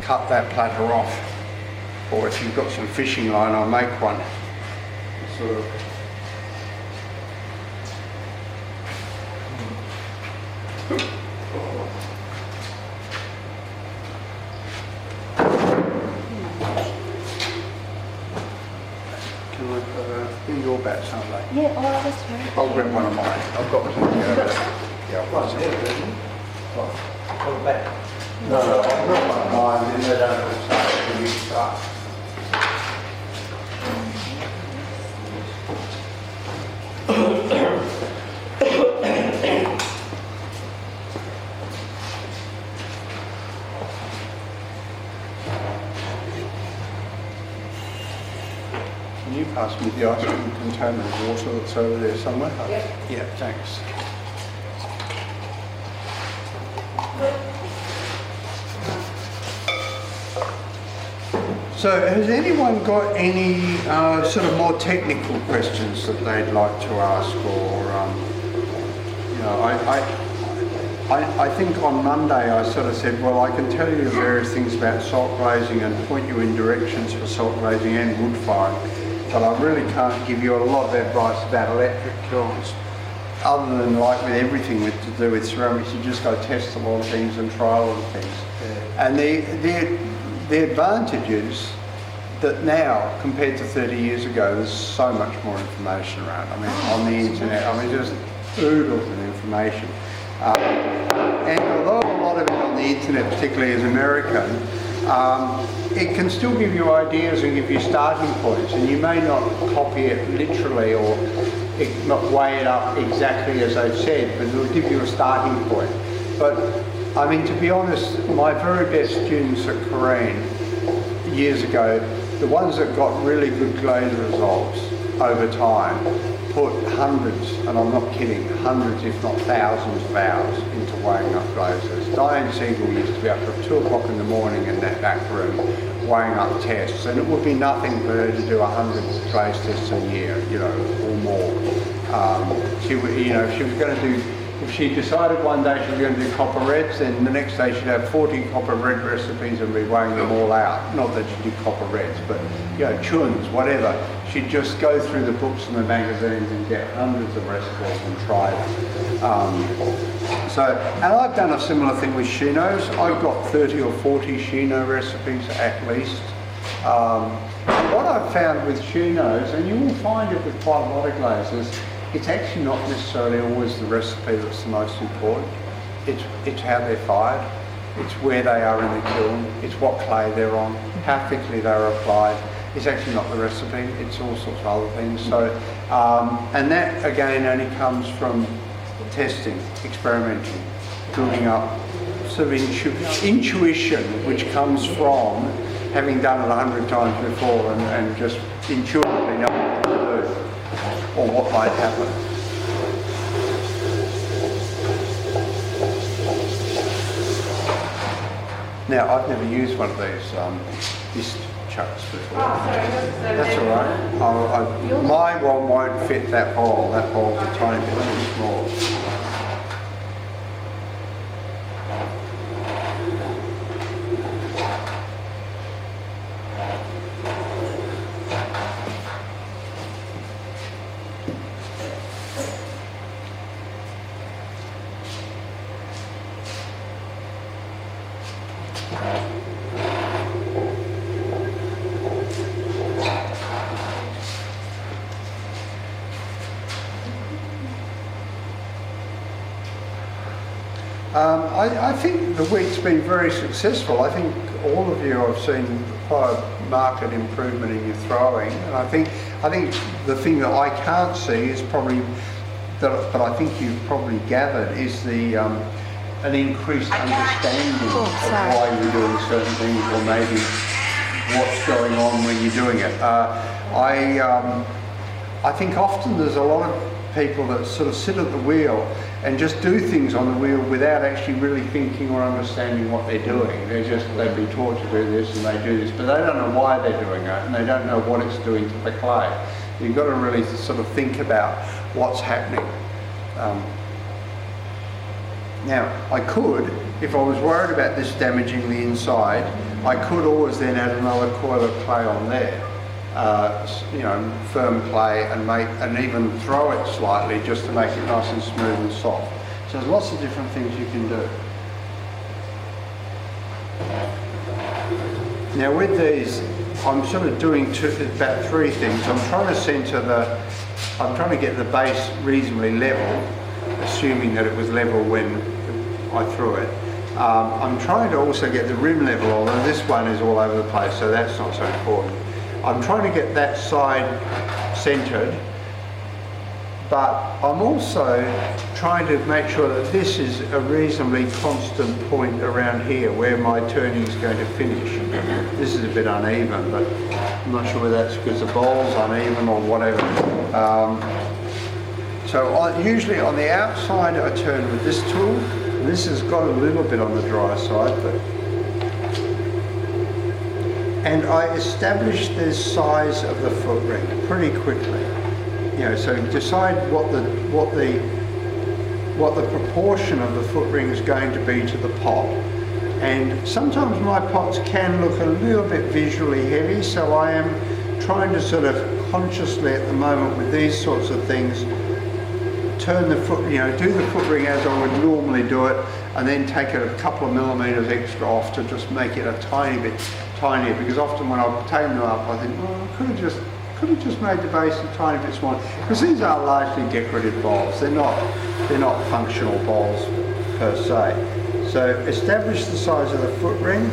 cut that platter off, or if you've got some fishing line, I'll make one. Sort of. Your bats, aren't they? Yeah, oh, that's right. I'll grab one of mine. I've got some here. Yeah, I've got some. On the back. No, I've got one of mine, then they don't all start when you start. Can you pass me the ice cream container of water that's over there somewhere? Yep. Yeah, thanks. So has anyone got any sort of more technical questions that they'd like to ask, or you know, I think on Monday I sort of said, well, I can tell you various things about salt glazing and point you in directions for salt glazing and wood firing, but I really can't give you a lot of advice about electric kilns, other than like with everything to do with ceramics, you just go test a lot of things and try a lot of things. Yeah. And the advantage is that now, compared to 30 years ago, there's so much more information around. I mean, on the internet, I mean, just oodles of information. And although a lot of it on the internet, particularly as American, it can still give you ideas and give you starting points, and you may not copy it literally or not weigh it up exactly as I've said, but it'll give you a starting point. But I mean, to be honest, my very best students at Korean years ago, the ones that got really good glaze results over time, put hundreds, and I'm not kidding, hundreds if not thousands of hours into weighing up glazes. Diane Siegel used to be up till 2 o'clock in the morning in that back room weighing up tests, and it would be nothing for her to do 100 glaze tests a year, you know, or more. She would, you know, if she was going to do, if she decided one day she was going to do copper reds, then the next day she'd have 40 copper red recipes and be weighing them all out. Not that she did copper reds, but you know, chuns, whatever. She'd just go through the books and the magazines and get hundreds of recipes and try them. And I've done a similar thing with chinos. I've got 30 or 40 chino recipes at least. What I've found with chinos, and you will find it with quite a lot of glazes, it's actually not necessarily always the recipe that's the most important. It's how they're fired, it's where they are in the kiln, it's what clay they're on, how thickly they're applied. It's actually not the recipe, it's all sorts of other things. So, and that again only comes from testing, experimenting, building up sort of intuition, which comes from having done it 100 times before and just intuitively knowing what to do or what might happen. Now, I've never used one of these mist chucks before. Oh, sorry, that's all right. My one won't fit that bowl. That bowl's a tiny bit too small. I think the wheat's been very successful. I think all of you have seen quite a marked improvement in your throwing, and I think the thing that I can't see is probably, but I think you've probably gathered, is the an increased understanding of why you're doing certain things, or maybe what's going on when you're doing it. I think often there's a lot of people that sort of sit at the wheel and just do things on the wheel without actually really thinking or understanding what they're doing. They've been taught to do this and they do this, but they don't know why they're doing it and they don't know what it's doing to the clay. You've got to really sort of think about what's happening. Now, I could, if I was worried about this damaging the inside, I could always then add another coil of clay on there, you know, firm clay, and even throw it slightly just to make it nice and smooth and soft. So there's lots of different things you can do. Now with these, I'm sort of doing about three things. I'm trying to get the base reasonably level, assuming that it was level when I threw it. I'm trying to also get the rim level, although this one is all over the place, so that's not so important. I'm trying to get that side centered, but I'm also trying to make sure that this is a reasonably constant point around here where my turning is going to finish. This is a bit uneven, but I'm not sure whether that's because the bowl's uneven or whatever. Usually on the outside I turn with this tool. This has got a little bit on the dry side, and I establish the size of the foot ring pretty quickly. You know, so decide what the proportion of the foot ring is going to be to the pot. And sometimes my pots can look a little bit visually heavy, so I am trying to sort of consciously at the moment with these sorts of things turn the foot, you know, do the foot ring as I would normally do it, and then take it a couple of millimeters extra off to just make it a tiny bit tinier, because often when I tame them up I think, oh, I could have just made the base a tiny bit smaller, because these are largely decorative bowls. They're not functional bowls per se. So establish the size of the foot ring,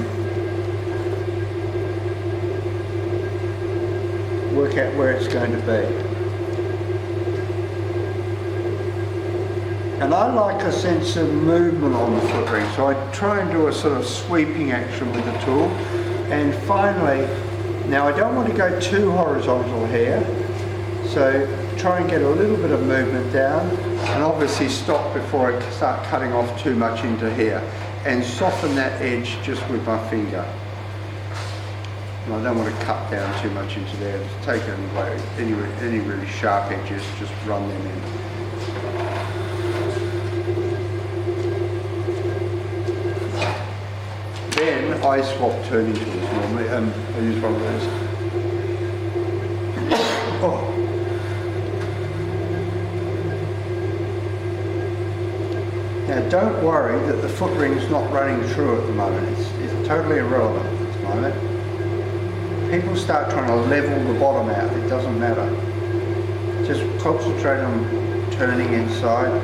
work out where it's going to be. And I like a sense of movement on the foot ring, so I try and do a sort of sweeping action with the tool. And finally, now I don't want to go too horizontal here, so try and get a little bit of movement down, and obviously stop before I start cutting off too much into here, and soften that edge just with my finger. And I don't want to cut down too much into there. Just take away any really sharp edges, just run them in. Then I swap turning tools normally, and I use one of those. Oh. Now don't worry that the foot ring's not running through at the moment. It's totally irrelevant at the moment. People start trying to level the bottom out, it doesn't matter. Just concentrate on turning inside.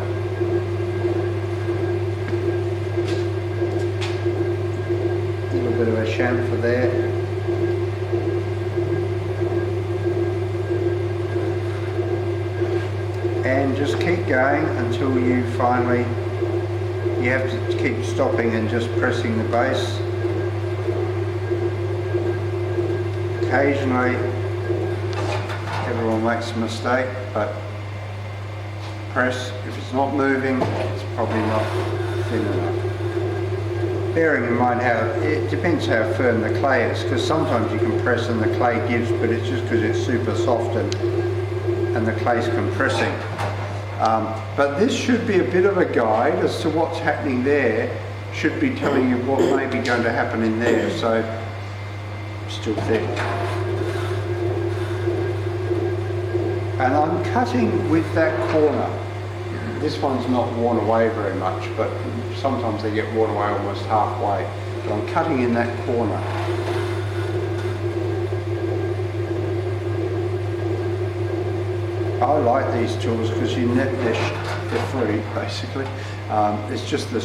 Bit of a chamfer there. And just keep going until you finally, you have to keep stopping and just pressing the base. Occasionally, everyone makes a mistake, but press. If it's not moving, it's probably not thin enough. Bearing in mind how, it depends how firm the clay is, because sometimes you can press and the clay gives, but it's just because it's super soft and the clay's compressing. But this should be a bit of a guide as to what's happening there, should be telling you what may be going to happen in there, so still thick. And I'm cutting with that corner. This one's not worn away very much, but sometimes they get worn away almost halfway. So I'm cutting in that corner. I like these tools because they're free, basically. It's just the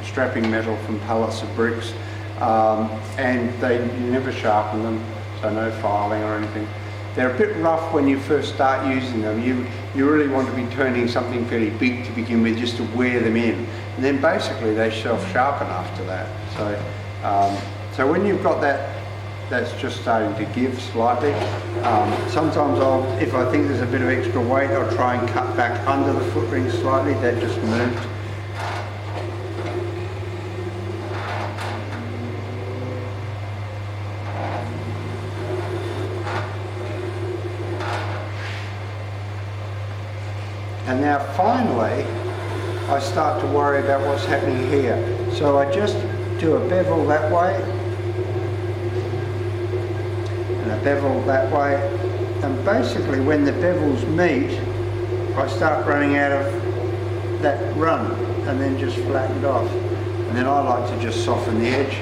strapping metal from pallets of bricks, and you never sharpen them, so no filing or anything. They're a bit rough when you first start using them. You really want to be turning something fairly big to begin with, just to wear them in. And then basically they self-sharpen after that. So when you've got that, that's just starting to give slightly. Sometimes if I think there's a bit of extra weight, I'll try and cut back under the foot ring slightly. That just moved. And now finally, I start to worry about what's happening here. So I just do a bevel that way, bevel that way. And basically when the bevels meet, I start running out of that run and then just flatten it off. And then I like to just soften the edge.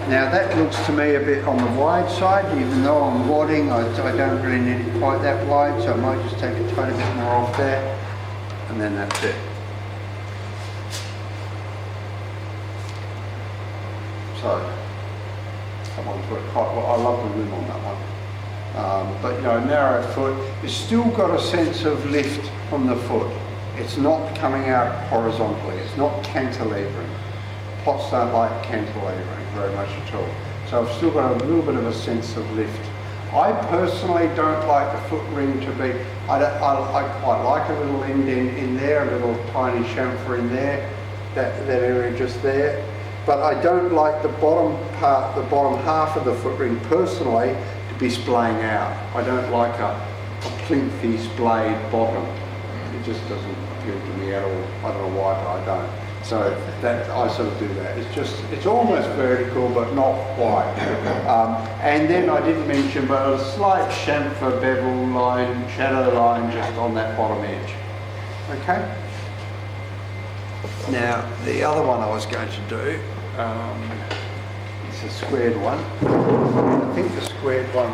Now that looks to me a bit on the wide side, even though I'm wadding, I don't really need it quite that wide, so I might just take a tiny bit more off there, and then that's it. So, that one's worked quite well. I love the rim on that one. But you know, narrow foot, it's still got a sense of lift from the foot. It's not coming out horizontally, it's not cantilevering. Pots don't like cantilevering very much at all. So I've still got a little bit of a sense of lift. I personally don't like the foot ring to be, I quite like a little indent in there, a little tiny chamfer in there, that area just there. But I don't like the bottom part, the bottom half of the foot ring personally to be splaying out. I don't like a plinky splayed bottom. It just doesn't appeal to me at all. I don't know why, but I don't. So that I sort of do that. It's almost vertical, but not quite. And then I didn't mention, but a slight chamfer bevel line, shadow line, just on that bottom edge. Okay. Now the other one I was going to do, it's a squared one. I think the squared one